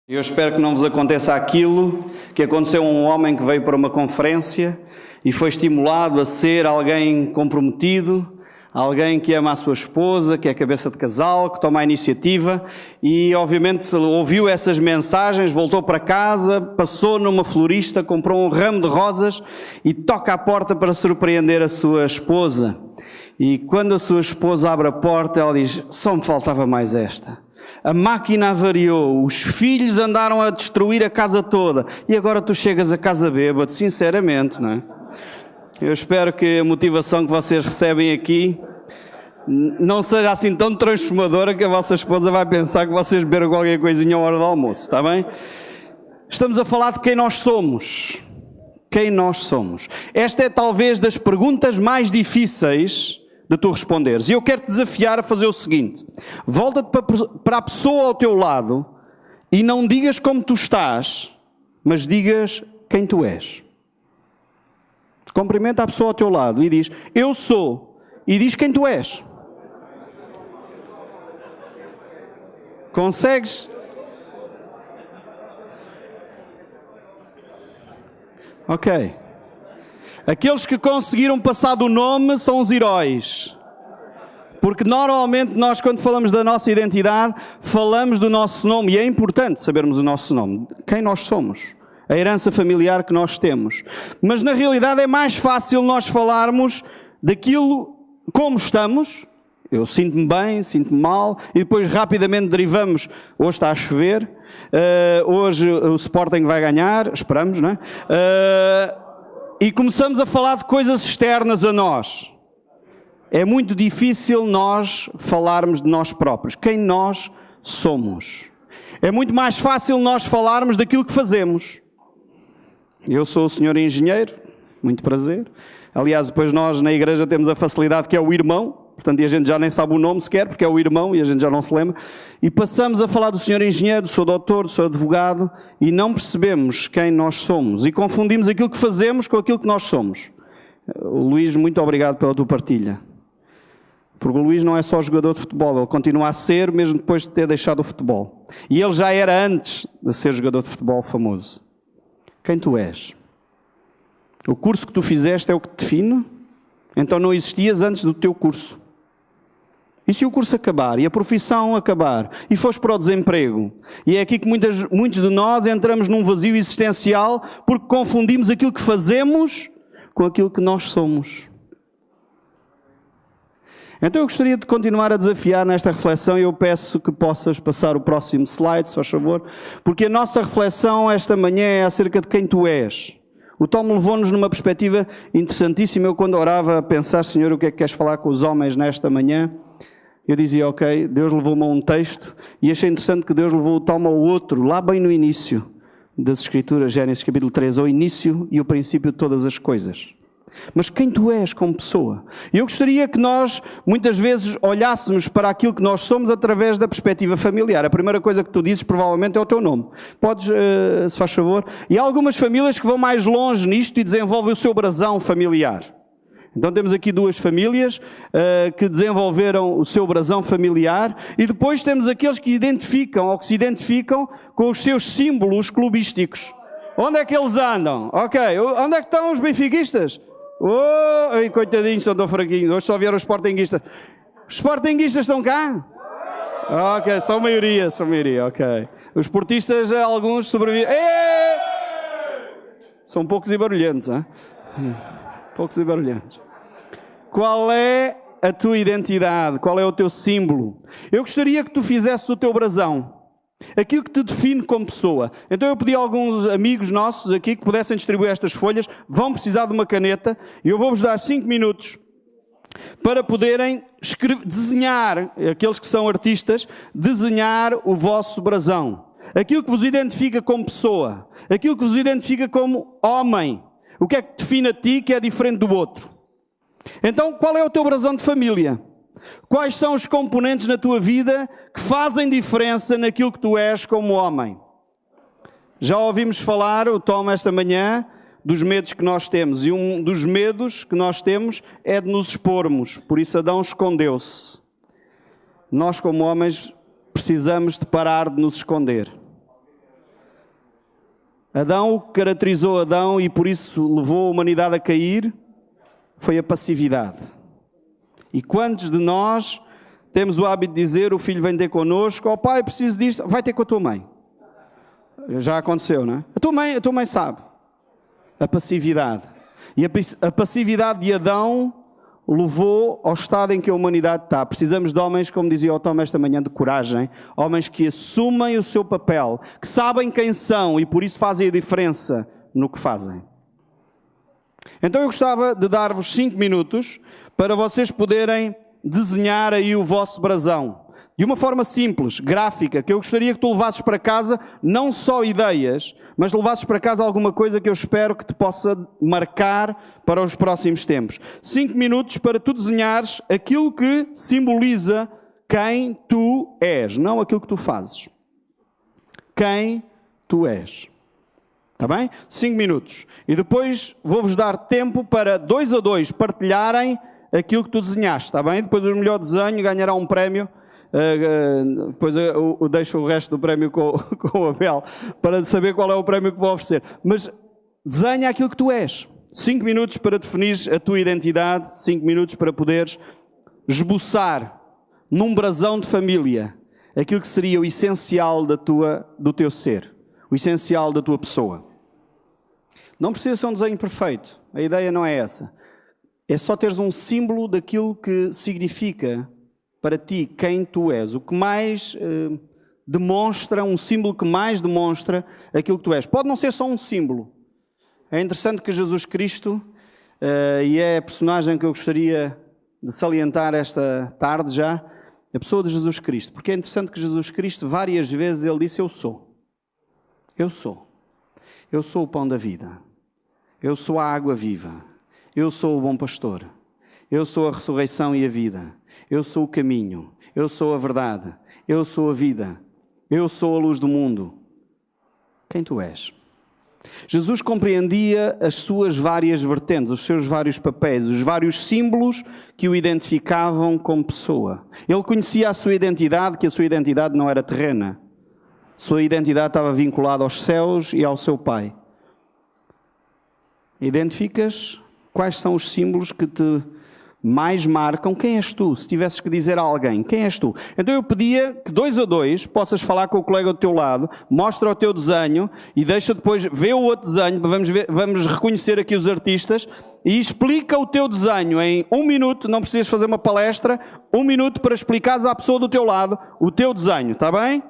Eu espero que não vos aconteça aquilo que aconteceu a um homem que veio para uma conferência e foi estimulado a ser alguém comprometido, alguém que ama a sua esposa, que é cabeça de casal, que toma a iniciativa e obviamente ouviu essas mensagens, voltou para casa, passou numa florista, comprou um ramo de rosas e toca à porta para surpreender a sua esposa. E quando a sua esposa abre a porta, ela diz: só me faltava mais esta. A máquina avariou, os filhos andaram a destruir a casa toda e agora tu chegas a casa bêbado, sinceramente, não é? Eu espero que a motivação que vocês recebem aqui não seja assim tão transformadora que a vossa esposa vai pensar que vocês beberam qualquer coisinha à hora do almoço, está bem? Estamos a falar de quem nós somos. Quem nós somos. Esta é talvez das perguntas mais difíceis de tu responderes. E eu quero te desafiar a fazer o seguinte: volta-te para a pessoa ao teu lado e não digas como tu estás, mas digas quem tu és. Cumprimenta a pessoa ao teu lado e diz: eu sou, e diz quem tu és. Consegues? Ok. Aqueles que conseguiram passar do nome são os heróis. Porque normalmente nós, quando falamos da nossa identidade, falamos do nosso nome. E é importante sabermos o nosso nome. Quem nós somos. A herança familiar que nós temos. Mas na realidade é mais fácil nós falarmos daquilo como estamos. Eu sinto-me bem, sinto-me mal. E depois rapidamente derivamos. Hoje está a chover. Hoje o Sporting vai ganhar. Esperamos, não é? E começamos a falar de coisas externas a nós. É muito difícil nós falarmos de nós próprios, quem nós somos. É muito mais fácil nós falarmos daquilo que fazemos. Eu sou o senhor engenheiro, muito prazer. Aliás, depois nós na igreja temos a facilidade que é o irmão. Portanto, e a gente já nem sabe o nome sequer, porque é o irmão e a gente já não se lembra. E passamos a falar do senhor engenheiro, do senhor doutor, do senhor advogado, e não percebemos quem nós somos. E confundimos aquilo que fazemos com aquilo que nós somos. O Luís, muito obrigado pela tua partilha. Porque o Luís não é só jogador de futebol, ele continua a ser, mesmo depois de ter deixado o futebol. E ele já era antes de ser jogador de futebol famoso. Quem tu és? O curso que tu fizeste é o que te define? Então não existias antes do teu curso. E se o curso acabar, e a profissão acabar, e fores para o desemprego? E é aqui que muitos de nós entramos num vazio existencial porque confundimos aquilo que fazemos com aquilo que nós somos. Então eu gostaria de continuar a desafiar nesta reflexão e eu peço que possas passar o próximo slide, se faz favor, porque a nossa reflexão esta manhã é acerca de quem tu és. O Tom levou-nos numa perspectiva interessantíssima. Eu quando orava a pensar: Senhor, o que é que queres falar com os homens nesta manhã? Eu dizia: ok, Deus levou-me a um texto e achei interessante que Deus levou o Tom ao outro, lá bem no início das Escrituras, Gênesis capítulo 3, ao início e o princípio de todas as coisas. Mas quem tu és como pessoa? E eu gostaria que nós, muitas vezes, olhássemos para aquilo que nós somos através da perspectiva familiar. A primeira coisa que tu dizes, provavelmente, é o teu nome. Podes, se faz favor? E há algumas famílias que vão mais longe nisto e desenvolvem o seu brasão familiar. Então temos aqui duas famílias que desenvolveram o seu brasão familiar e depois temos aqueles que identificam ou que se identificam com os seus símbolos clubísticos. Onde é que eles andam? Ok, onde é que estão os benfiquistas? Oh, ai, coitadinhos, são tão fraquinhos. Hoje só vieram os sportinguistas. Os sportinguistas estão cá? Ok, são maioria, ok. Os portistas, alguns sobrevivem. São poucos e barulhentos, hein? Poucos e barulhentos. Qual é a tua identidade? Qual é o teu símbolo? Eu gostaria que tu fizesses o teu brasão. Aquilo que te define como pessoa. Então eu pedi a alguns amigos nossos aqui que pudessem distribuir estas folhas. Vão precisar de uma caneta. E eu vou-vos dar 5 minutos para poderem desenhar, aqueles que são artistas, desenhar o vosso brasão. Aquilo que vos identifica como pessoa. Aquilo que vos identifica como homem. O que é que define a ti que é diferente do outro? Então, qual é o teu brasão de família? Quais são os componentes na tua vida que fazem diferença naquilo que tu és como homem? Já ouvimos falar, o Tom, esta manhã, dos medos que nós temos. E um dos medos que nós temos é de nos expormos. Por isso Adão escondeu-se. Nós, como homens, precisamos de parar de nos esconder. Adão, o que caracterizou Adão e por isso levou a humanidade a cair, foi a passividade. E quantos de nós temos o hábito de dizer, o filho vem ter connosco, oh pai, preciso disto, vai ter com a tua mãe. Já aconteceu, não é? A tua mãe sabe. A passividade. E a passividade de Adão levou ao estado em que a humanidade está. Precisamos de homens, como dizia o Tom esta manhã, de coragem. Homens que assumem o seu papel, que sabem quem são e por isso fazem a diferença no que fazem. Então eu gostava de dar-vos 5 minutos para vocês poderem desenhar aí o vosso brasão. De uma forma simples, gráfica, que eu gostaria que tu levasses para casa não só ideias, mas levasses para casa alguma coisa que eu espero que te possa marcar para os próximos tempos. 5 minutos para tu desenhares aquilo que simboliza quem tu és, não aquilo que tu fazes. Quem tu és. Está bem? 5 minutos. E depois vou-vos dar tempo para 2 a 2 partilharem aquilo que tu desenhaste. Está bem? Depois o melhor desenho ganhará um prémio. Depois eu deixo o resto do prémio com o Abel para saber qual é o prémio que vou oferecer. Mas desenha aquilo que tu és. 5 minutos para definir a tua identidade, 5 minutos para poderes esboçar num brasão de família aquilo que seria o essencial do teu ser, o essencial da tua pessoa. Não precisa ser um desenho perfeito, a ideia não é essa. É só teres um símbolo daquilo que significa para ti quem tu és, o que mais demonstra, um símbolo que mais demonstra aquilo que tu és. Pode não ser só um símbolo. É interessante que Jesus Cristo, e é a personagem que eu gostaria de salientar esta tarde já, a pessoa de Jesus Cristo, porque é interessante que Jesus Cristo várias vezes ele disse eu sou. Eu sou. Eu sou o pão da vida. Eu sou a água viva. Eu sou o bom pastor. Eu sou a ressurreição e a vida. Eu sou o caminho, eu sou a verdade, eu sou a vida, eu sou a luz do mundo. Quem tu és? Jesus compreendia as suas várias vertentes, os seus vários papéis, os vários símbolos que o identificavam como pessoa. Ele conhecia a sua identidade, que a sua identidade não era terrena. A sua identidade estava vinculada aos céus e ao seu Pai. Identificas quais são os símbolos que te mais marcam quem és tu, se tivesses que dizer a alguém, quem és tu? Então eu pedia que 2 a 2 possas falar com o colega do teu lado, mostra o teu desenho e deixa depois ver o outro desenho, vamos reconhecer aqui os artistas e explica o teu desenho em 1 minuto, não precisas fazer uma palestra, 1 minuto para explicares à pessoa do teu lado o teu desenho, está bem?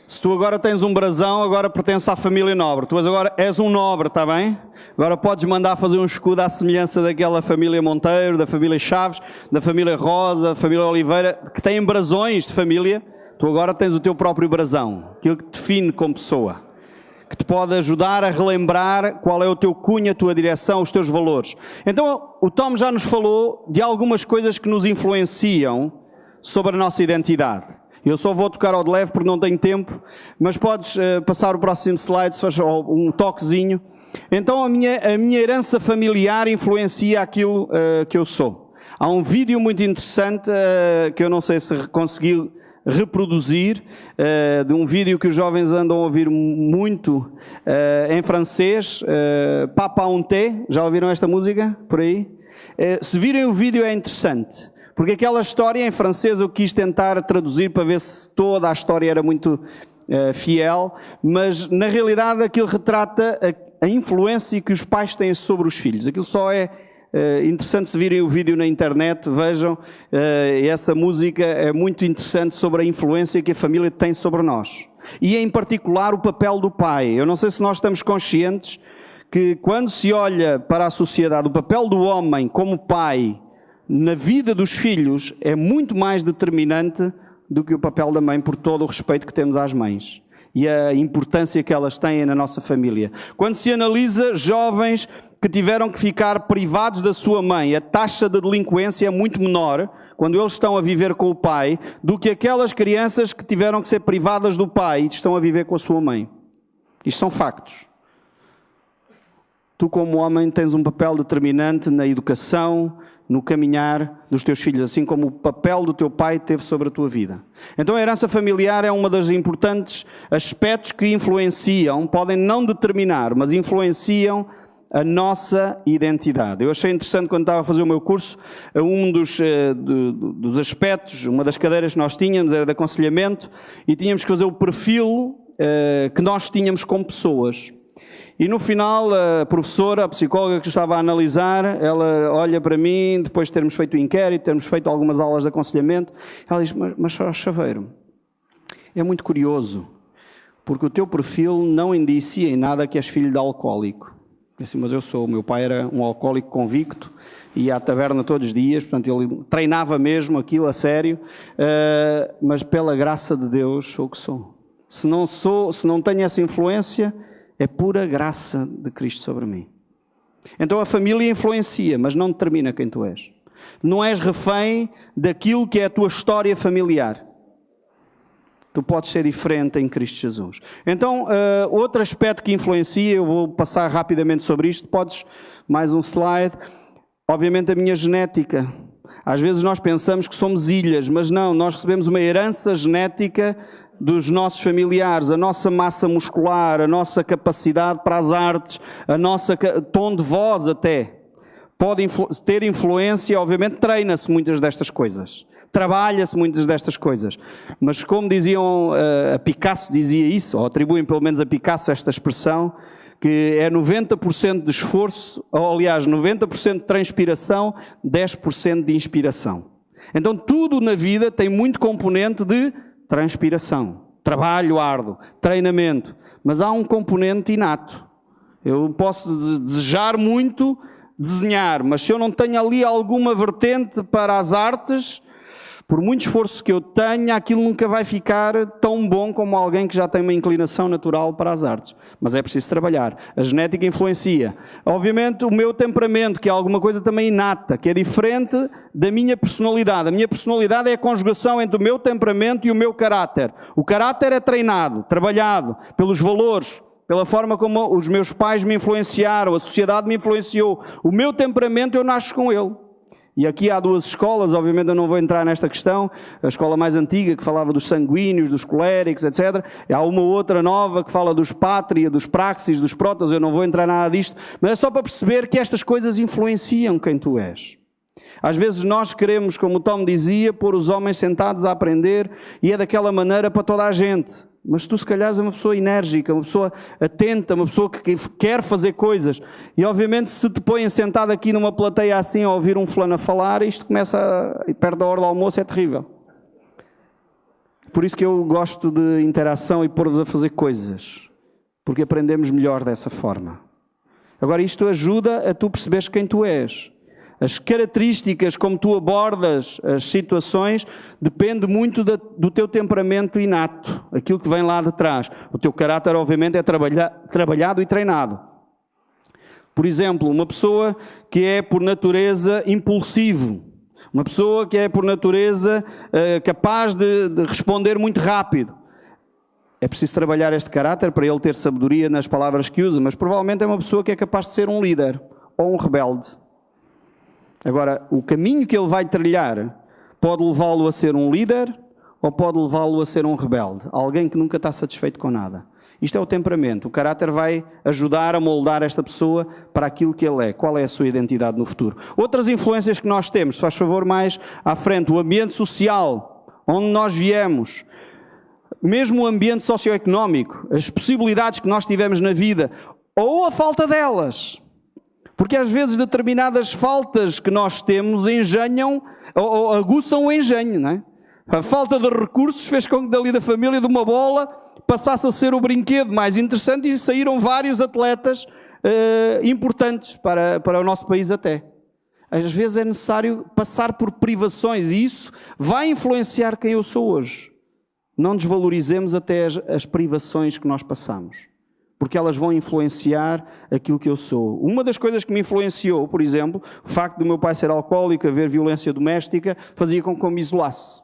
Se tu agora tens um brasão, agora pertence à família nobre. Tu agora és um nobre, está bem? Agora podes mandar fazer um escudo à semelhança daquela família Monteiro, da família Chaves, da família Rosa, da família Oliveira, que têm brasões de família. Tu agora tens o teu próprio brasão, aquilo que te define como pessoa, que te pode ajudar a relembrar qual é o teu cunho, a tua direção, os teus valores. Então o Tom já nos falou de algumas coisas que nos influenciam sobre a nossa identidade. Eu só vou tocar ao de leve porque não tenho tempo, mas podes passar o próximo slide, se faz um toquezinho. Então a minha herança familiar influencia aquilo que eu sou. Há um vídeo muito interessante que eu não sei se consegui reproduzir, de um vídeo que os jovens andam a ouvir muito em francês, Papa un thé, já ouviram esta música por aí? Se virem o vídeo é interessante. Porque aquela história em francês eu quis tentar traduzir para ver se toda a história era muito fiel, mas na realidade aquilo retrata a influência que os pais têm sobre os filhos. Aquilo só é interessante se virem o vídeo na internet, vejam, essa música é muito interessante sobre a influência que a família tem sobre nós. E em particular o papel do pai. Eu não sei se nós estamos conscientes que quando se olha para a sociedade, o papel do homem como pai na vida dos filhos é muito mais determinante do que o papel da mãe, por todo o respeito que temos às mães e a importância que elas têm na nossa família. Quando se analisa jovens que tiveram que ficar privados da sua mãe, a taxa de delinquência é muito menor quando eles estão a viver com o pai do que aquelas crianças que tiveram que ser privadas do pai e estão a viver com a sua mãe. Isto são factos. Tu, como homem, tens um papel determinante na educação, no caminhar dos teus filhos, assim como o papel do teu pai teve sobre a tua vida. Então a herança familiar é um dos importantes aspectos que influenciam, podem não determinar, mas influenciam a nossa identidade. Eu achei interessante quando estava a fazer o meu curso, um dos aspectos, uma das cadeiras que nós tínhamos era de aconselhamento e tínhamos que fazer o perfil que nós tínhamos como pessoas. E no final, a professora, a psicóloga que estava a analisar, ela olha para mim, depois de termos feito o inquérito, termos feito algumas aulas de aconselhamento, ela diz, mas Chaveiro, é muito curioso, porque o teu perfil não indicia em nada que és filho de alcoólico. Eu disse, mas eu sou, o meu pai era um alcoólico convicto, ia à taberna todos os dias, portanto ele treinava mesmo aquilo a sério, mas pela graça de Deus sou o que sou. Se não tenho essa influência, é pura graça de Cristo sobre mim. Então a família influencia, mas não determina quem tu és. Não és refém daquilo que é a tua história familiar. Tu podes ser diferente em Cristo Jesus. Então, outro aspecto que influencia, eu vou passar rapidamente sobre isto, podes, mais um slide. Obviamente a minha genética. Às vezes nós pensamos que somos ilhas, mas não, nós recebemos uma herança genética dos nossos familiares, a nossa massa muscular, a nossa capacidade para as artes, a nossa tom de voz até. Pode ter influência, obviamente treina-se muitas destas coisas. Trabalha-se muitas destas coisas. Mas como diziam, a Picasso dizia isso, ou atribuem pelo menos a Picasso esta expressão, que é 90% de esforço, ou aliás, 90% de transpiração, 10% de inspiração. Então tudo na vida tem muito componente de transpiração, trabalho árduo, treinamento, mas há um componente inato. Eu posso desejar muito desenhar, mas se eu não tenho ali alguma vertente para as artes, por muito esforço que eu tenha, aquilo nunca vai ficar tão bom como alguém que já tem uma inclinação natural para as artes. Mas é preciso trabalhar. A genética influencia. Obviamente o meu temperamento, que é alguma coisa também inata, que é diferente da minha personalidade. A minha personalidade é a conjugação entre o meu temperamento e o meu caráter. O caráter é treinado, trabalhado pelos valores, pela forma como os meus pais me influenciaram, a sociedade me influenciou. O meu temperamento eu nasço com ele. E aqui há duas escolas, obviamente eu não vou entrar nesta questão, a escola mais antiga que falava dos sanguíneos, dos coléricos, etc. Há uma outra nova que fala dos pátria, dos praxis, dos protos, eu não vou entrar nada disto, mas é só para perceber que estas coisas influenciam quem tu és. Às vezes nós queremos, como o Tom dizia, pôr os homens sentados a aprender e é daquela maneira para toda a gente. Mas tu se calhar és uma pessoa enérgica, uma pessoa atenta, uma pessoa que quer fazer coisas. E obviamente se te põem sentado aqui numa plateia assim a ouvir um fulano a falar, isto começa, perto da hora do almoço, é terrível. Por isso que eu gosto de interação e pôr-vos a fazer coisas. Porque aprendemos melhor dessa forma. Agora isto ajuda a tu perceberes quem tu és. As características como tu abordas as situações depende muito do teu temperamento inato, aquilo que vem lá de trás. O teu caráter, obviamente, é trabalhado e treinado. Por exemplo, uma pessoa que é por natureza impulsivo, uma pessoa que é por natureza capaz de responder muito rápido. É preciso trabalhar este caráter para ele ter sabedoria nas palavras que usa, mas provavelmente é uma pessoa que é capaz de ser um líder ou um rebelde. Agora, o caminho que ele vai trilhar pode levá-lo a ser um líder ou pode levá-lo a ser um rebelde. Alguém que nunca está satisfeito com nada. Isto é o temperamento. O caráter vai ajudar a moldar esta pessoa para aquilo que ele é. Qual é a sua identidade no futuro? Outras influências que nós temos, se faz favor mais à frente, o ambiente social, onde nós viemos, mesmo o ambiente socioeconómico, as possibilidades que nós tivemos na vida, ou a falta delas. Porque às vezes determinadas faltas que nós temos engenham ou aguçam o engenho, não é? A falta de recursos fez com que dali da família de uma bola passasse a ser o brinquedo mais interessante e saíram vários atletas importantes para o nosso país até. Às vezes é necessário passar por privações e isso vai influenciar quem eu sou hoje. Não desvalorizemos até as privações que nós passamos. Porque elas vão influenciar aquilo que eu sou. Uma das coisas que me influenciou, por exemplo, o facto do meu pai ser alcoólico, haver violência doméstica, fazia com que eu me isolasse.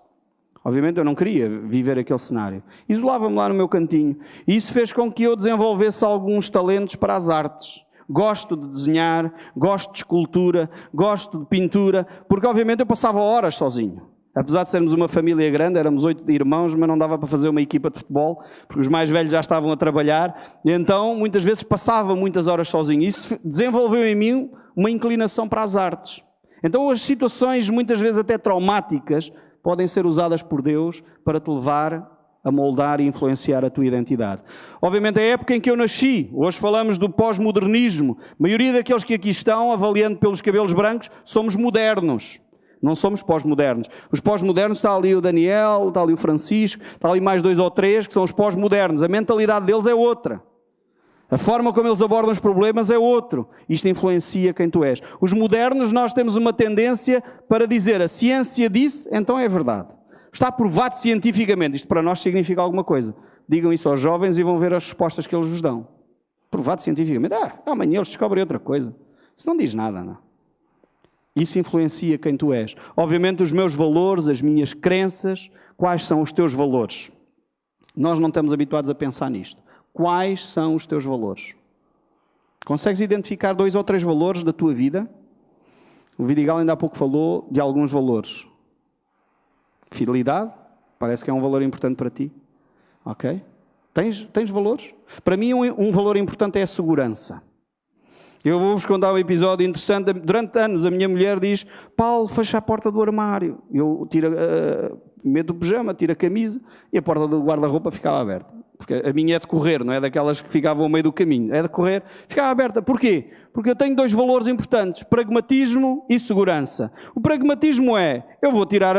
Obviamente eu não queria viver aquele cenário. Isolava-me lá no meu cantinho. E isso fez com que eu desenvolvesse alguns talentos para as artes. gosto de desenhar, gosto de escultura, gosto de pintura, porque obviamente eu passava horas sozinho. Apesar de sermos uma família grande, éramos 8 irmãos, mas não dava para fazer uma equipa de futebol, porque os mais velhos já estavam a trabalhar, e então muitas vezes passava muitas horas sozinho. Isso desenvolveu em mim uma inclinação para as artes. Então as situações, muitas vezes até traumáticas, podem ser usadas por Deus para te levar a moldar e influenciar a tua identidade. Obviamente a época em que eu nasci, hoje falamos do pós-modernismo, a maioria daqueles que aqui estão, avaliando pelos cabelos brancos, somos modernos. Não somos pós-modernos. Os pós-modernos, está ali o Daniel, está ali o Francisco, está ali mais 2 ou 3 que são os pós-modernos. A mentalidade deles é outra. A forma como eles abordam os problemas é outro. Isto influencia quem tu és. Os modernos, nós temos uma tendência para dizer a ciência disse, então é verdade. Está provado cientificamente. Isto para nós significa alguma coisa. Digam isso aos jovens e vão ver as respostas que eles vos dão. Provado cientificamente. Amanhã eles descobrem outra coisa. Isso não diz nada, não. Isso influencia quem tu és. Obviamente os meus valores, as minhas crenças, quais são os teus valores? Nós não estamos habituados a pensar nisto. Quais são os teus valores? Consegues identificar 2 ou 3 valores da tua vida? O Vidigal ainda há pouco falou de alguns valores. Fidelidade, parece que é um valor importante para ti. Ok? Tens valores? Para mim um valor importante é a segurança. Eu vou-vos contar um episódio interessante. Durante anos a minha mulher diz: Paulo, fecha a porta do armário. Eu meto o pijama, tiro a camisa e a porta do guarda-roupa ficava aberta. Porque a minha é de correr, não é daquelas que ficavam ao meio do caminho. É de correr, ficava aberta. Porquê? Porque eu tenho 2 valores importantes: pragmatismo e segurança. O pragmatismo é: eu vou tirar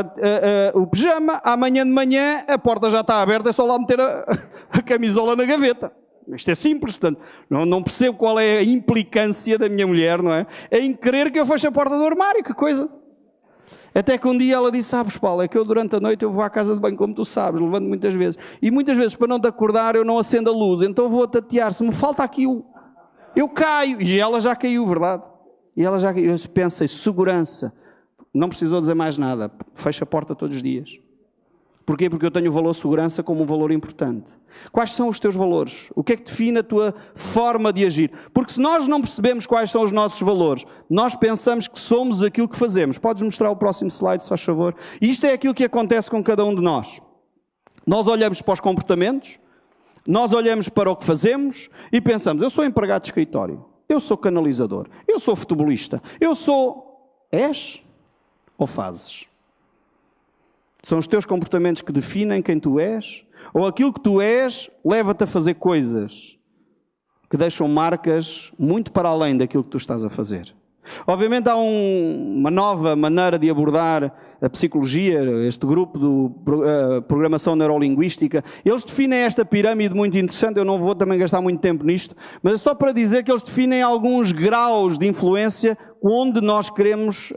o pijama, amanhã de manhã a porta já está aberta, é só lá meter a camisola na gaveta. Isto é simples, portanto, não percebo qual é a implicância da minha mulher, não é? Em querer que eu feche a porta do armário, que coisa. Até que um dia ela disse: sabes, Paulo, é que eu durante a noite eu vou à casa de banho, como tu sabes, levanto muitas vezes. E muitas vezes, para não te acordar, eu não acendo a luz, então vou tatear. Se me falta aqui, eu caio. E ela já caiu, verdade? E ela já caiu. Eu pensei: segurança. Não precisou dizer mais nada. Fecha a porta todos os dias. Porquê? Porque eu tenho o valor segurança como um valor importante. Quais são os teus valores? O que é que define a tua forma de agir? Porque se nós não percebemos quais são os nossos valores, nós pensamos que somos aquilo que fazemos. Podes mostrar o próximo slide, se faz favor? E isto é aquilo que acontece com cada um de nós. Nós olhamos para os comportamentos, nós olhamos para o que fazemos e pensamos: eu sou empregado de escritório, eu sou canalizador, eu sou futebolista, eu sou... És ou fazes? São os teus comportamentos que definem quem tu és? Ou aquilo que tu és leva-te a fazer coisas que deixam marcas muito para além daquilo que tu estás a fazer? Obviamente há uma nova maneira de abordar a psicologia, este grupo de programação neurolinguística. Eles definem esta pirâmide muito interessante, eu não vou também gastar muito tempo nisto, mas é só para dizer que eles definem alguns graus de influência onde nós queremos,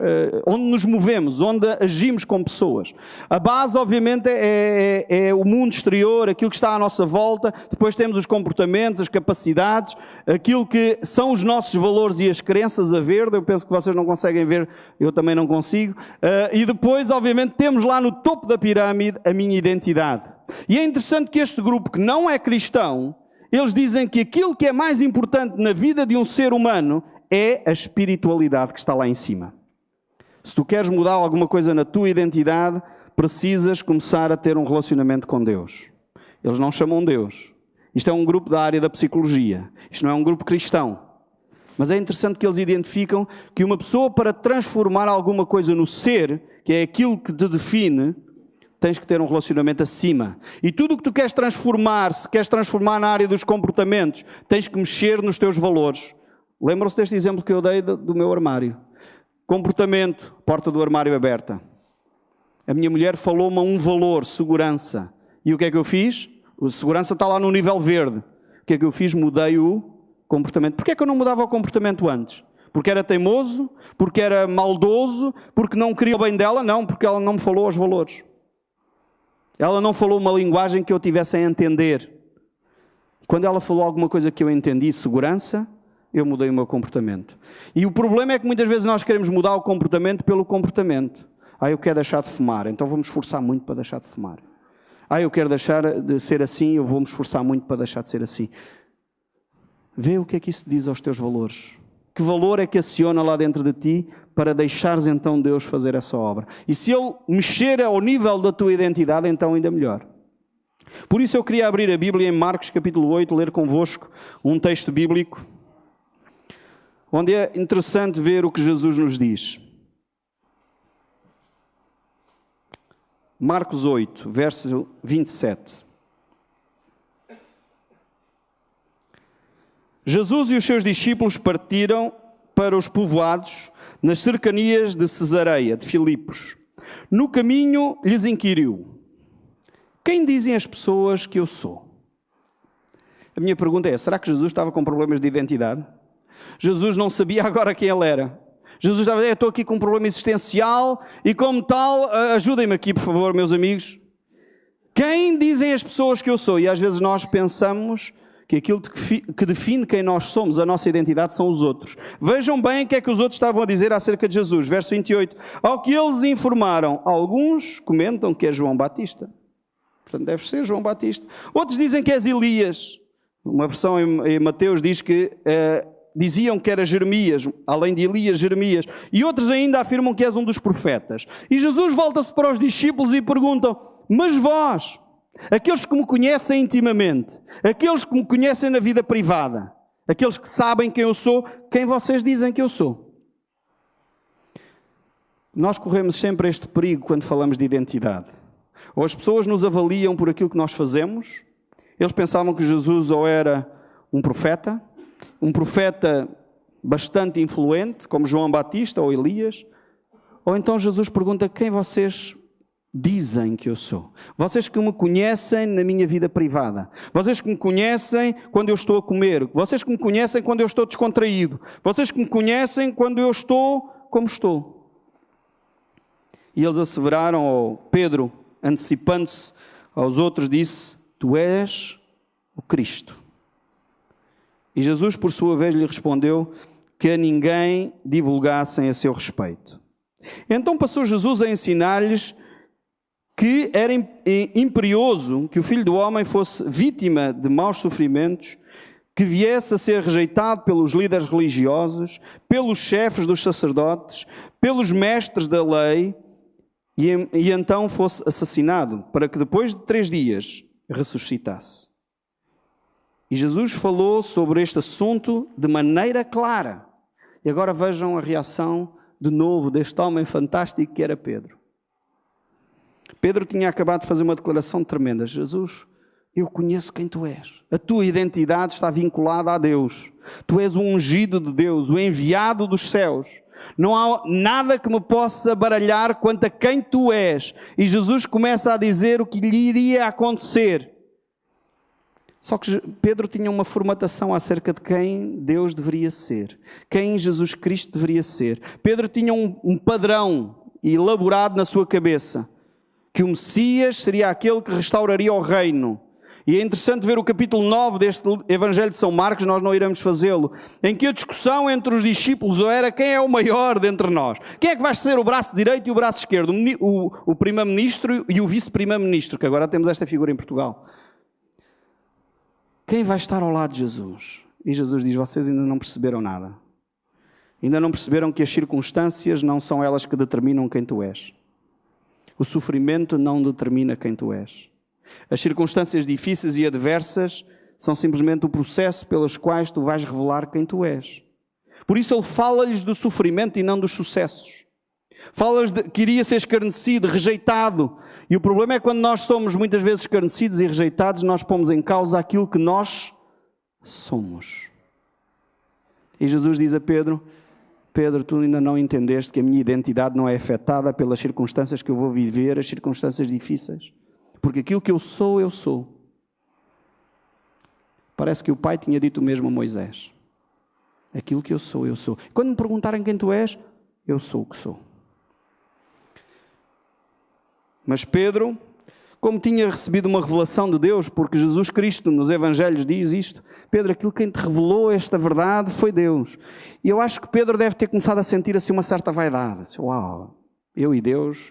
onde nos movemos, onde agimos com pessoas. A base, obviamente, é o mundo exterior, aquilo que está à nossa volta. Depois temos os comportamentos, as capacidades, aquilo que são os nossos valores e as crenças a ver. Eu penso que vocês não conseguem ver, eu também não consigo. E depois, obviamente, temos lá no topo da pirâmide a minha identidade. E é interessante que este grupo, que não é cristão, eles dizem que aquilo que é mais importante na vida de um ser humano é a espiritualidade que está lá em cima. Se tu queres mudar alguma coisa na tua identidade, precisas começar a ter um relacionamento com Deus. Eles não chamam Deus. Isto é um grupo da área da psicologia. Isto não é um grupo cristão. Mas é interessante que eles identificam que uma pessoa, para transformar alguma coisa no ser, que é aquilo que te define, tens que ter um relacionamento acima. E tudo o que tu queres transformar, se queres transformar na área dos comportamentos, tens que mexer nos teus valores. Lembram-se deste exemplo que eu dei do meu armário? Comportamento, porta do armário aberta. A minha mulher falou-me a um valor, segurança. E o que é que eu fiz? A segurança está lá no nível verde. O que é que eu fiz? Mudei o comportamento. Porquê é que eu não mudava o comportamento antes? Porque era teimoso? Porque era maldoso? Porque não queria o bem dela? Não, porque ela não me falou os valores. Ela não falou uma linguagem que eu tivesse a entender. Quando ela falou alguma coisa que eu entendi, segurança, eu mudei o meu comportamento. E o problema é que muitas vezes nós queremos mudar o comportamento pelo comportamento. Eu quero deixar de fumar, então vou-me esforçar muito para deixar de fumar. Eu quero deixar de ser assim, eu vou-me esforçar muito para deixar de ser assim. Vê o que é que isso diz aos teus valores. Que valor é que aciona lá dentro de ti para deixares então Deus fazer essa obra? E se Ele mexer ao nível da tua identidade, então ainda melhor. Por isso eu queria abrir a Bíblia em Marcos capítulo 8, ler convosco um texto bíblico, onde é interessante ver o que Jesus nos diz. Marcos 8, verso 27. Jesus e os seus discípulos partiram para os povoados nas cercanias de Cesareia, de Filipos. No caminho lhes inquiriu: quem dizem as pessoas que eu sou? A minha pergunta é, será que Jesus estava com problemas de identidade? Jesus não sabia agora quem ele era. Jesus estava a dizer, estou aqui com um problema existencial e como tal, ajudem-me aqui por favor, meus amigos. Quem dizem as pessoas que eu sou? E às vezes nós pensamos que aquilo que define quem nós somos, a nossa identidade, são os outros. Vejam bem o que é que os outros estavam a dizer acerca de Jesus. Verso 28. Ao que eles informaram, alguns comentam que é João Batista. Portanto, deve ser João Batista. Outros dizem que és Elias. Uma versão em Mateus diz que diziam que era Jeremias, além de Elias, Jeremias. E outros ainda afirmam que és um dos profetas. E Jesus volta-se para os discípulos e perguntam: mas vós, aqueles que me conhecem intimamente, aqueles que me conhecem na vida privada, aqueles que sabem quem eu sou, quem vocês dizem que eu sou? Nós corremos sempre este perigo quando falamos de identidade. Ou as pessoas nos avaliam por aquilo que nós fazemos. Eles pensavam que Jesus ou era um profeta bastante influente, como João Batista ou Elias, ou então Jesus pergunta: quem vocês dizem que eu sou? Vocês que me conhecem na minha vida privada, vocês que me conhecem quando eu estou a comer, vocês que me conhecem quando eu estou descontraído, vocês que me conhecem quando eu estou como estou. E eles asseveraram, ou Pedro, antecipando-se aos outros, disse: tu és o Cristo. E Jesus, por sua vez, lhe respondeu que a ninguém divulgassem a seu respeito. Então passou Jesus a ensinar-lhes que era imperioso que o Filho do Homem fosse vítima de maus sofrimentos, que viesse a ser rejeitado pelos líderes religiosos, pelos chefes dos sacerdotes, pelos mestres da lei, e então fosse assassinado, para que depois de 3 dias ressuscitasse. E Jesus falou sobre este assunto de maneira clara. E agora vejam a reação de novo deste homem fantástico que era Pedro. Pedro tinha acabado de fazer uma declaração tremenda: Jesus, eu conheço quem tu és. A tua identidade está vinculada a Deus. Tu és o ungido de Deus, o enviado dos céus. Não há nada que me possa baralhar quanto a quem tu és. E Jesus começa a dizer o que lhe iria acontecer. Só que Pedro tinha uma formatação acerca de quem Deus deveria ser, quem Jesus Cristo deveria ser. Pedro tinha um padrão elaborado na sua cabeça, que o Messias seria aquele que restauraria o reino. E é interessante ver o capítulo 9 deste Evangelho de São Marcos, nós não iremos fazê-lo, em que a discussão entre os discípulos era quem é o maior dentre nós. Quem é que vai ser o braço direito e o braço esquerdo? O primeiro-ministro e o vice-primeiro-ministro, que agora temos esta figura em Portugal. Quem vai estar ao lado de Jesus? E Jesus diz: vocês ainda não perceberam nada. Ainda não perceberam que as circunstâncias não são elas que determinam quem tu és. O sofrimento não determina quem tu és. As circunstâncias difíceis e adversas são simplesmente o processo pelos quais tu vais revelar quem tu és. Por isso ele fala-lhes do sofrimento e não dos sucessos. Fala-lhes que iria ser escarnecido, rejeitado. E o problema é quando nós somos muitas vezes escarnecidos e rejeitados, nós pomos em causa aquilo que nós somos. E Jesus diz a Pedro: Pedro, tu ainda não entendeste que a minha identidade não é afetada pelas circunstâncias que eu vou viver, as circunstâncias difíceis. Porque aquilo que eu sou, eu sou. Parece que o Pai tinha dito o mesmo a Moisés. Aquilo que eu sou, eu sou. Quando me perguntarem quem tu és, eu sou o que sou. Mas Pedro, como tinha recebido uma revelação de Deus, porque Jesus Cristo nos Evangelhos diz isto: Pedro, aquilo que quem te revelou esta verdade foi Deus. E eu acho que Pedro deve ter começado a sentir assim uma certa vaidade. Assim, uau, eu e Deus,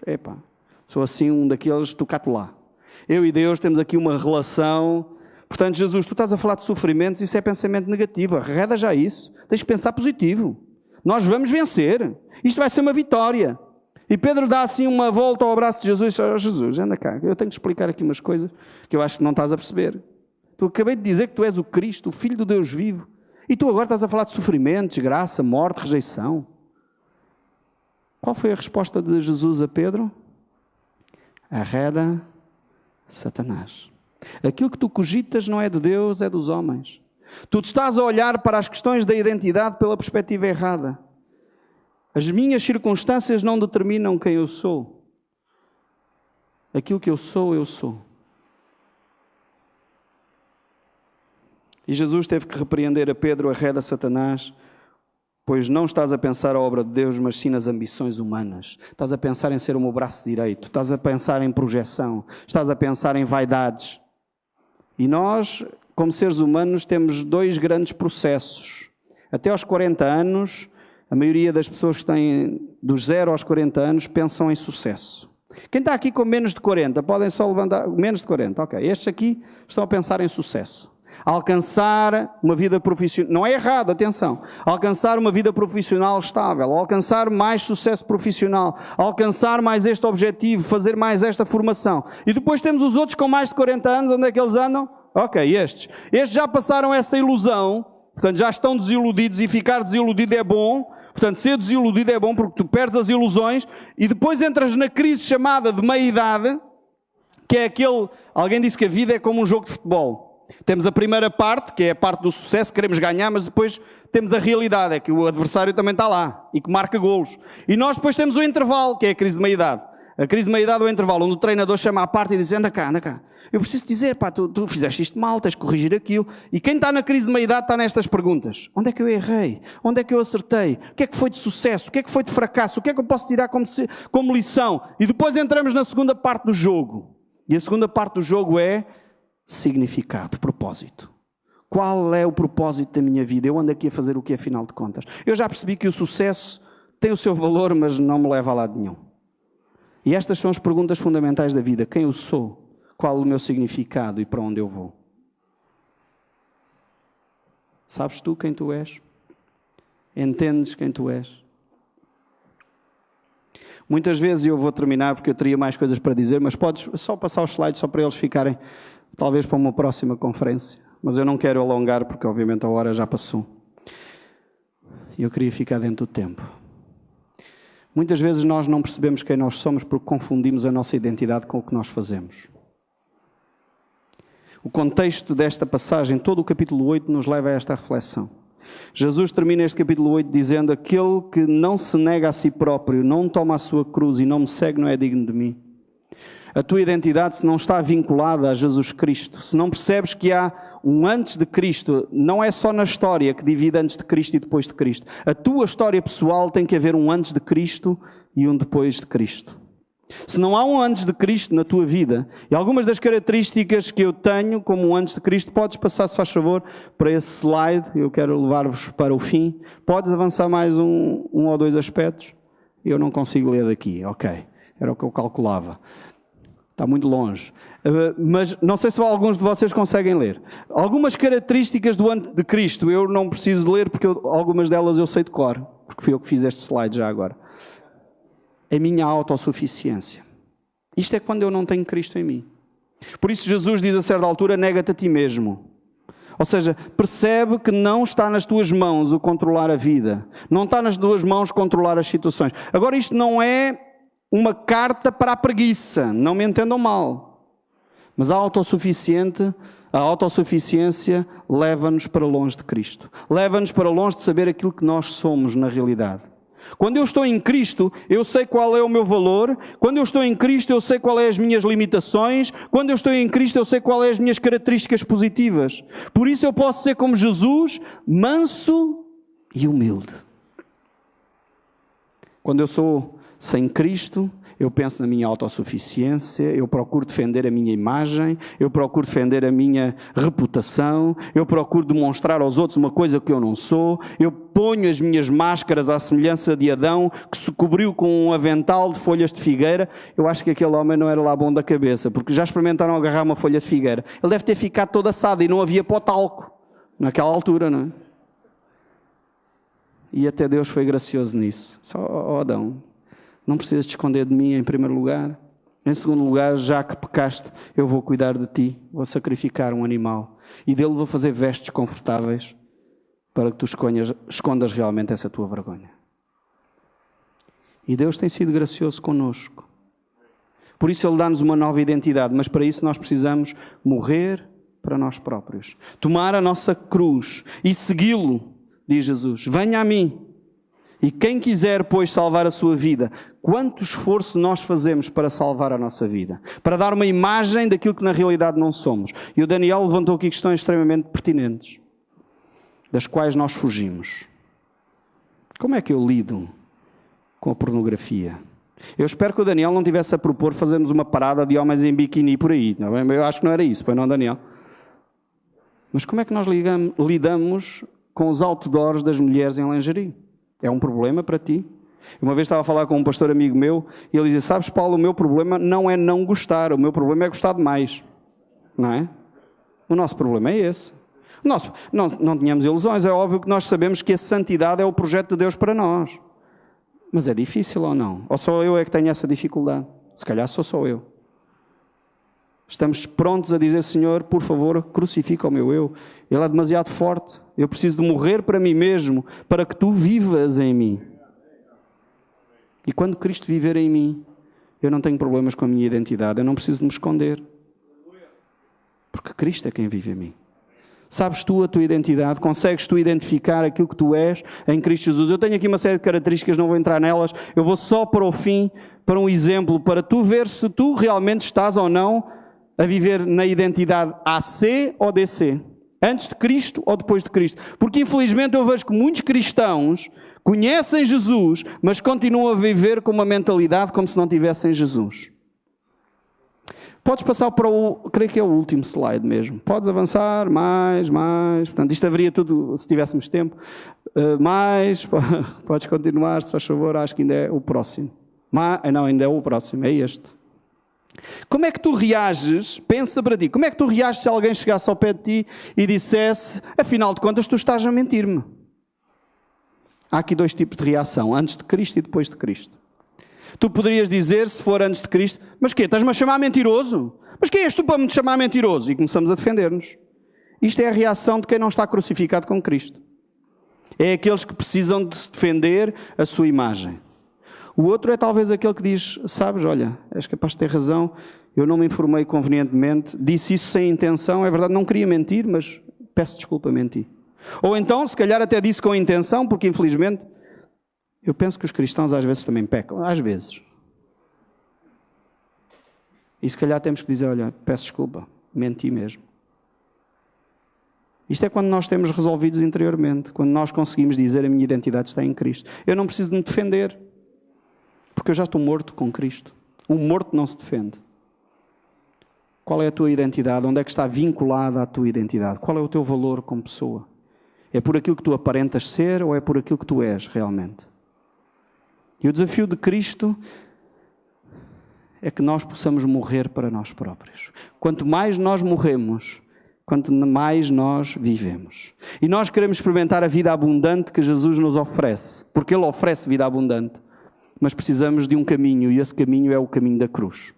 sou assim um daqueles tocato lá. Eu e Deus temos aqui uma relação Portanto, Jesus, tu estás a falar de sofrimentos, isso é pensamento negativo. Arreda já isso. Tens que pensar positivo. Nós vamos vencer. Isto vai ser uma vitória. E Pedro dá assim uma volta ao abraço de Jesus. Oh, Jesus, anda cá. Eu tenho que explicar aqui umas coisas que eu acho que não estás a perceber. Tu acabei de dizer que tu és o Cristo, o Filho do Deus vivo. E tu agora estás a falar de sofrimento, desgraça, morte, rejeição. Qual foi a resposta de Jesus a Pedro? Arreda, Satanás. Aquilo que tu cogitas não é de Deus, é dos homens. Tu te estás a olhar para as questões da identidade pela perspectiva errada. As minhas circunstâncias não determinam quem eu sou. Aquilo que eu sou, eu sou. E Jesus teve que repreender a Pedro, arreda Satanás, pois não estás a pensar a obra de Deus, mas sim nas ambições humanas. Estás a pensar em ser o meu braço direito, estás a pensar em projeção, estás a pensar em vaidades. E nós, como seres humanos, temos dois grandes processos. Até aos 40 anos, a maioria das pessoas que têm dos 0 aos 40 anos pensam em sucesso. Quem está aqui com menos de 40, podem só levantar, menos de 40, ok. Estes aqui estão a pensar em sucesso. Alcançar uma vida profissional, não é errado, atenção, alcançar uma vida profissional estável, alcançar mais sucesso profissional, alcançar mais este objetivo, fazer mais esta formação. E depois temos os outros com mais de 40 anos, onde é que eles andam? Ok, estes já passaram essa ilusão, portanto já estão desiludidos, e ficar desiludido é bom. Portanto, ser desiludido é bom porque tu perdes as ilusões e depois entras na crise chamada de meia-idade, que é aquele... Alguém disse que a vida é como um jogo de futebol. Temos a primeira parte, que é a parte do sucesso, queremos ganhar, mas depois temos a realidade, é que o adversário também está lá e que marca golos. E nós depois temos o intervalo, que é a crise de meia-idade. A crise de meia-idade é o intervalo, onde o treinador chama à parte e diz, anda cá. Eu preciso dizer, pá, tu fizeste isto mal, tens de corrigir aquilo. E quem está na crise de meia-idade está nestas perguntas. Onde é que eu errei? Onde é que eu acertei? O que é que foi de sucesso? O que é que foi de fracasso? O que é que eu posso tirar como lição? E depois entramos na segunda parte do jogo. E a segunda parte do jogo é significado, propósito. Qual é o propósito da minha vida? Eu ando aqui a fazer o que, afinal de contas? Eu já percebi que o sucesso tem o seu valor, mas não me leva a lado nenhum. E estas são as perguntas fundamentais da vida. Quem eu sou? Qual o meu significado e para onde eu vou? Sabes tu quem tu és? Entendes quem tu és? Muitas vezes, eu vou terminar porque eu teria mais coisas para dizer, mas podes só passar os slides só para eles ficarem, talvez para uma próxima conferência. Mas eu não quero alongar porque obviamente a hora já passou. E eu queria ficar dentro do tempo. Muitas vezes nós não percebemos quem nós somos porque confundimos a nossa identidade com o que nós fazemos. O contexto desta passagem, todo o capítulo 8, nos leva a esta reflexão. Jesus termina este capítulo 8 dizendo: aquele que não se nega a si próprio, não toma a sua cruz e não me segue, não é digno de mim. A tua identidade, se não está vinculada a Jesus Cristo, se não percebes que há um antes de Cristo, não é só na história que divide antes de Cristo e depois de Cristo. A tua história pessoal tem que haver um antes de Cristo e um depois de Cristo. Se não há um antes de Cristo na tua vida, e algumas das características que eu tenho como um antes de Cristo, podes passar, se faz favor, para esse slide, eu quero levar-vos para o fim. Podes avançar mais um ou dois aspectos? Eu não consigo ler daqui, ok, era o que eu calculava. Está muito longe. Mas não sei se alguns de vocês conseguem ler. Algumas características do antes de Cristo, eu não preciso ler porque algumas delas eu sei de cor, porque fui eu que fiz este slide já agora. A minha autossuficiência. Isto é quando eu não tenho Cristo em mim. Por isso Jesus diz a certa altura: nega-te a ti mesmo. Ou seja, percebe que não está nas tuas mãos o controlar a vida. Não está nas tuas mãos controlar as situações. Agora, isto não é uma carta para a preguiça. Não me entendam mal. Mas a autossuficiência leva-nos para longe de Cristo. Leva-nos para longe de saber aquilo que nós somos na realidade. Quando eu estou em Cristo, eu sei qual é o meu valor. Quando eu estou em Cristo, eu sei quais são as minhas limitações. Quando eu estou em Cristo, eu sei quais são as minhas características positivas. Por isso eu posso ser como Jesus, manso e humilde. Quando eu sou sem Cristo, eu penso na minha autossuficiência, eu procuro defender a minha imagem, eu procuro defender a minha reputação, eu procuro demonstrar aos outros uma coisa que eu não sou, eu ponho as minhas máscaras à semelhança de Adão, que se cobriu com um avental de folhas de figueira. Eu acho que aquele homem não era lá bom da cabeça, porque já experimentaram agarrar uma folha de figueira. Ele deve ter ficado todo assado e não havia pó talco naquela altura, não é? E até Deus foi gracioso nisso. Só, Adão, não precisas te esconder de mim em primeiro lugar. Em segundo lugar, já que pecaste, eu vou cuidar de ti. Vou sacrificar um animal. E dele vou fazer vestes confortáveis para que tu escondas realmente essa tua vergonha. E Deus tem sido gracioso connosco. Por isso Ele dá-nos uma nova identidade. Mas para isso nós precisamos morrer para nós próprios. Tomar a nossa cruz e segui-lo. Diz Jesus, venha a mim, e quem quiser, pois, salvar a sua vida. Quanto esforço nós fazemos para salvar a nossa vida? Para dar uma imagem daquilo que na realidade não somos. E o Daniel levantou aqui questões extremamente pertinentes, das quais nós fugimos. Como é que eu lido com a pornografia? Eu espero que o Daniel não tivesse a propor fazermos uma parada de homens em biquíni por aí. Eu acho que não era isso, pois não, Daniel? Mas como é que nós lidamos com os outdoors das mulheres em lingerie? É um problema para ti? Uma vez estava a falar com um pastor amigo meu e ele dizia, sabes, Paulo, o meu problema não é não gostar, o meu problema é gostar demais. Não é? O nosso problema é esse. Não tínhamos ilusões, é óbvio que nós sabemos que a santidade é o projeto de Deus para nós. Mas é difícil ou não? Ou só eu é que tenho essa dificuldade? Se calhar sou eu. Estamos prontos a dizer, Senhor, por favor, crucifica o meu eu. Ele é demasiado forte. Eu preciso de morrer para mim mesmo, para que tu vivas em mim. E quando Cristo viver em mim, eu não tenho problemas com a minha identidade. Eu não preciso de me esconder. Porque Cristo é quem vive em mim. Sabes tu a tua identidade? Consegues tu identificar aquilo que tu és em Cristo Jesus? Eu tenho aqui uma série de características, não vou entrar nelas. Eu vou só para o fim, para um exemplo, para tu ver se tu realmente estás ou não a viver na identidade AC ou DC. Antes de Cristo ou depois de Cristo. Porque infelizmente eu vejo que muitos cristãos conhecem Jesus, mas continuam a viver com uma mentalidade como se não tivessem Jesus. Podes passar para creio que é o último slide mesmo. Podes avançar, mais. Portanto, isto haveria tudo, se tivéssemos tempo. Podes continuar, se faz favor, acho que ainda é o próximo. Não, ainda é o próximo, é este. Como é que tu reages? Pensa para ti. Como é que tu reages se alguém chegasse ao pé de ti e dissesse, afinal de contas, tu estás a mentir-me? Há aqui dois tipos de reação, antes de Cristo e depois de Cristo. Tu poderias dizer, se for antes de Cristo, mas quê? Estás-me a chamar mentiroso? Mas quem és tu para me chamar mentiroso? E começamos a defender-nos. Isto é a reação de quem não está crucificado com Cristo. É aqueles que precisam de se defender a sua imagem. O outro é talvez aquele que diz, sabes, olha, és capaz de ter razão, eu não me informei convenientemente, disse isso sem intenção, é verdade, não queria mentir, mas peço desculpa, menti. Ou então, se calhar até disse com intenção, porque infelizmente, eu penso que os cristãos às vezes também pecam, às vezes. E se calhar temos que dizer, olha, peço desculpa, menti mesmo. Isto é quando nós temos resolvidos interiormente, quando nós conseguimos dizer a minha identidade está em Cristo. Eu não preciso de me defender. Porque eu já estou morto com Cristo. Um morto não se defende. Qual é a tua identidade? Onde é que está vinculada a tua identidade? Qual é o teu valor como pessoa? É por aquilo que tu aparentas ser ou é por aquilo que tu és realmente? E o desafio de Cristo é que nós possamos morrer para nós próprios. Quanto mais nós morremos, quanto mais nós vivemos. E nós queremos experimentar a vida abundante que Jesus nos oferece. Porque Ele oferece vida abundante. Mas precisamos de um caminho, e esse caminho é o caminho da cruz.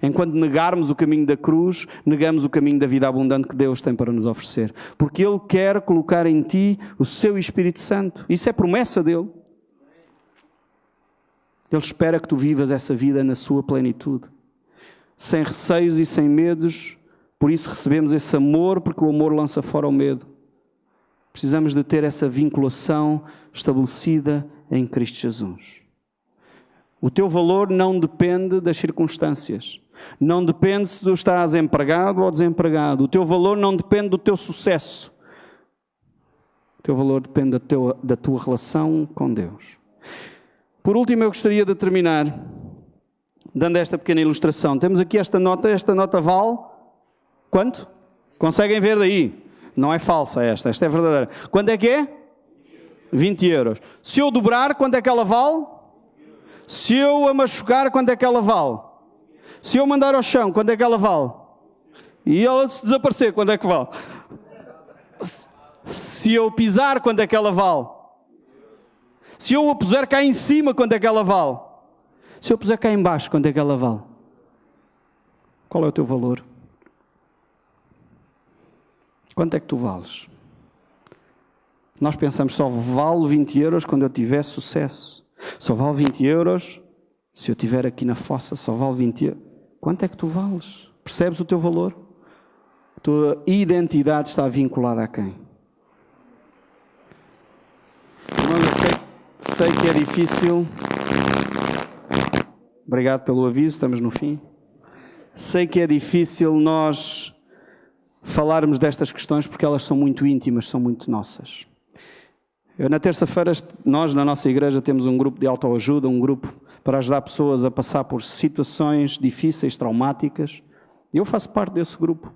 Enquanto negarmos o caminho da cruz, negamos o caminho da vida abundante que Deus tem para nos oferecer. Porque Ele quer colocar em ti o seu Espírito Santo. Isso é promessa dEle. Ele espera que tu vivas essa vida na sua plenitude. Sem receios e sem medos. Por isso recebemos esse amor, porque o amor lança fora o medo. Precisamos de ter essa vinculação estabelecida em Cristo Jesus. O teu valor não depende das circunstâncias. Não depende se tu estás empregado ou desempregado. O teu valor não depende do teu sucesso. O teu valor depende da tua relação com Deus. Por último, eu gostaria de terminar dando esta pequena ilustração. Temos aqui esta nota vale quanto? Conseguem ver daí? Não é falsa esta é verdadeira. Quanto é que é? 20 euros. Se eu dobrar, quanto é que ela vale? Se eu a machucar, quanto é que ela vale? Se eu mandar ao chão, quanto é que ela vale? E ela se desaparecer, quanto é que vale? Se eu pisar, quanto é que ela vale? Se eu a puser cá em cima, quanto é que ela vale? Se eu puser cá em baixo, quanto é que ela vale? Qual é o teu valor? Quanto é que tu vales? Nós pensamos, só vale 20 euros quando eu tiver sucesso. Só vale 20 euros se eu estiver aqui na fossa, só vale 20 euros. Quanto é que tu vales? Percebes o teu valor? A tua identidade está vinculada a quem? Eu sei que é difícil. Obrigado pelo aviso, estamos no fim. Sei que é difícil nós falarmos destas questões porque elas são muito íntimas, são muito nossas. Na terça-feira, nós na nossa igreja temos um grupo de autoajuda, um grupo para ajudar pessoas a passar por situações difíceis, traumáticas. Eu faço parte desse grupo.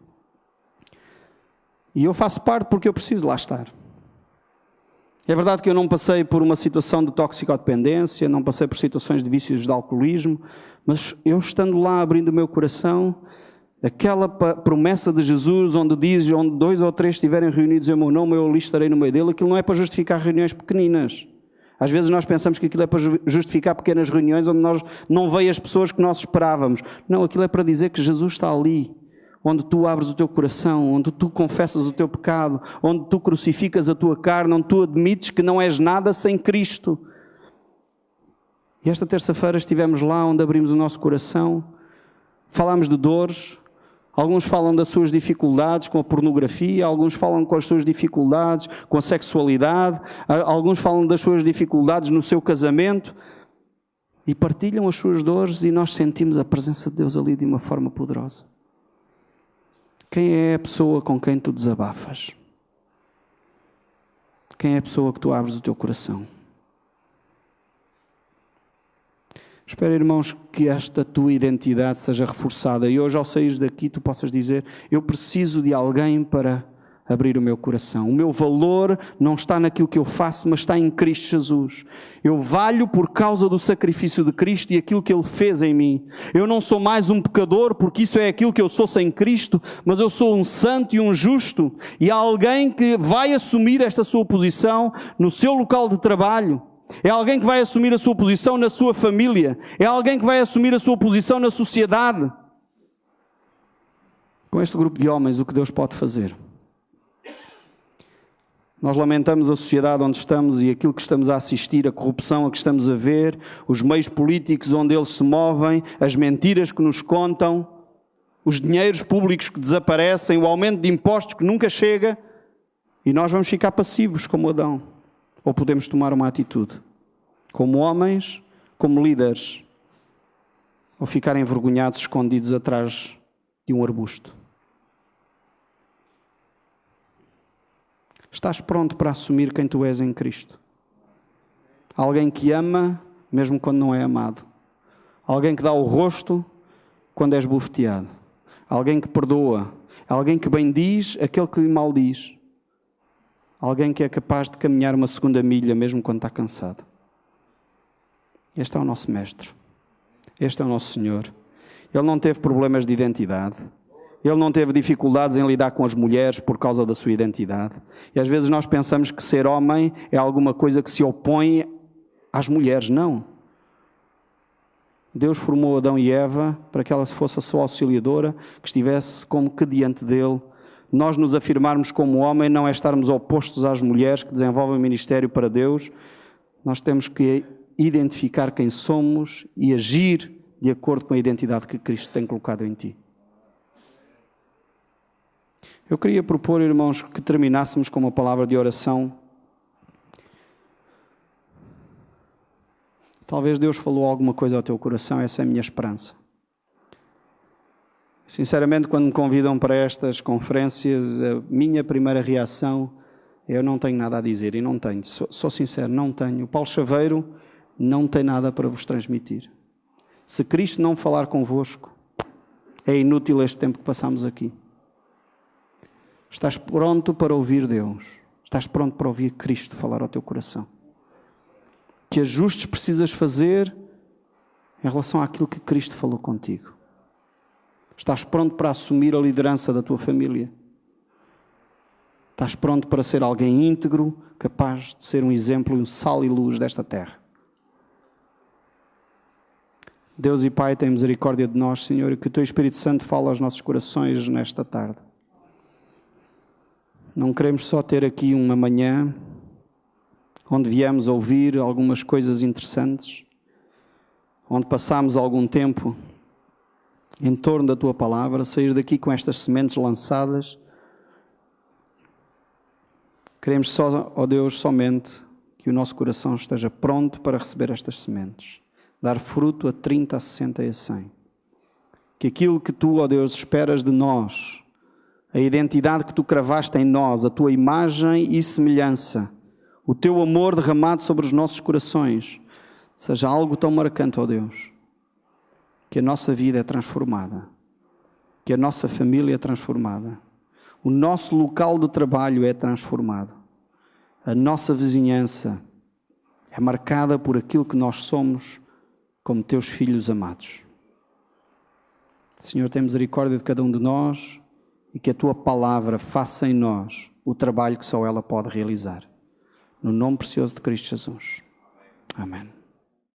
E eu faço parte porque eu preciso lá estar. É verdade que eu não passei por uma situação de toxicodependência, não passei por situações de vícios de alcoolismo, mas eu estando lá abrindo o meu coração, aquela promessa de Jesus onde diz, onde 2 ou 3 estiverem reunidos em meu nome, eu ali estarei no meio dele, aquilo não é para justificar reuniões pequeninas. Às vezes nós pensamos que aquilo é para justificar pequenas reuniões onde nós não veio as pessoas que nós esperávamos. Não, aquilo é para dizer que Jesus está ali, onde tu abres o teu coração, onde tu confessas o teu pecado, onde tu crucificas a tua carne, onde tu admites que não és nada sem Cristo. E esta terça-feira estivemos lá onde abrimos o nosso coração, falámos de dores. Alguns falam das suas dificuldades com a pornografia, alguns falam com as suas dificuldades com a sexualidade, alguns falam das suas dificuldades no seu casamento e partilham as suas dores e nós sentimos a presença de Deus ali de uma forma poderosa. Quem é a pessoa com quem tu desabafas? Quem é a pessoa que tu abres o teu coração? Espero, irmãos, que esta tua identidade seja reforçada e hoje, ao saíres daqui, tu possas dizer: eu preciso de alguém para abrir o meu coração. O meu valor não está naquilo que eu faço, mas está em Cristo Jesus. Eu valho por causa do sacrifício de Cristo e aquilo que Ele fez em mim. Eu não sou mais um pecador, porque isso é aquilo que eu sou sem Cristo, mas eu sou um santo e um justo. E há alguém que vai assumir esta sua posição no seu local de trabalho. É alguém que vai assumir a sua posição na sua família. É alguém que vai assumir a sua posição na sociedade. Com este grupo de homens, o que Deus pode fazer? Nós lamentamos a sociedade onde estamos e aquilo que estamos a assistir, a corrupção a que estamos a ver, os meios políticos onde eles se movem, as mentiras que nos contam, os dinheiros públicos que desaparecem, o aumento de impostos que nunca chega, e nós vamos ficar passivos como Adão. Ou podemos tomar uma atitude, como homens, como líderes, ou ficar envergonhados, escondidos atrás de um arbusto. Estás pronto para assumir quem tu és em Cristo? Alguém que ama, mesmo quando não é amado. Alguém que dá o rosto quando és bofeteado. Alguém que perdoa. Alguém que bendiz aquele que lhe maldiz. Alguém que é capaz de caminhar uma segunda milha mesmo quando está cansado. Este é o nosso Mestre. Este é o nosso Senhor. Ele não teve problemas de identidade. Ele não teve dificuldades em lidar com as mulheres por causa da sua identidade. E às vezes nós pensamos que ser homem é alguma coisa que se opõe às mulheres. Não. Deus formou Adão e Eva para que ela fosse a sua auxiliadora, que estivesse como que diante dele. Nós nos afirmarmos como homem não é estarmos opostos às mulheres que desenvolvem ministério para Deus. Nós temos que identificar quem somos e agir de acordo com a identidade que Cristo tem colocado em ti. Eu queria propor, irmãos, que terminássemos com uma palavra de oração. Talvez Deus falou alguma coisa ao teu coração, essa é a minha esperança. Sinceramente, quando me convidam para estas conferências, a minha primeira reação é: eu não tenho nada a dizer, e não tenho, sou sincero, não tenho. O Paulo Chaveiro não tem nada para vos transmitir. Se Cristo não falar convosco, é inútil este tempo que passamos aqui. Estás pronto para ouvir Deus? Estás pronto para ouvir Cristo falar ao teu coração? Que ajustes precisas fazer em relação àquilo que Cristo falou contigo? Estás pronto para assumir a liderança da tua família? Estás pronto para ser alguém íntegro, capaz de ser um exemplo e um sal e luz desta terra? Deus e Pai, tem misericórdia de nós, Senhor, e que o Teu Espírito Santo fale aos nossos corações nesta tarde. Não queremos só ter aqui uma manhã onde viemos ouvir algumas coisas interessantes, onde passámos algum tempo em torno da Tua Palavra, sair daqui com estas sementes lançadas. Queremos só, ó Deus, somente que o nosso coração esteja pronto para receber estas sementes. Dar fruto a 30, a 60 e a 100. Que aquilo que Tu, ó Deus, esperas de nós, a identidade que Tu cravaste em nós, a Tua imagem e semelhança, o Teu amor derramado sobre os nossos corações, seja algo tão marcante, ó Deus, que a nossa vida é transformada, que a nossa família é transformada, o nosso local de trabalho é transformado, a nossa vizinhança é marcada por aquilo que nós somos como Teus filhos amados. Senhor, tem misericórdia de cada um de nós e que a Tua Palavra faça em nós o trabalho que só ela pode realizar. No nome precioso de Cristo Jesus. Amém.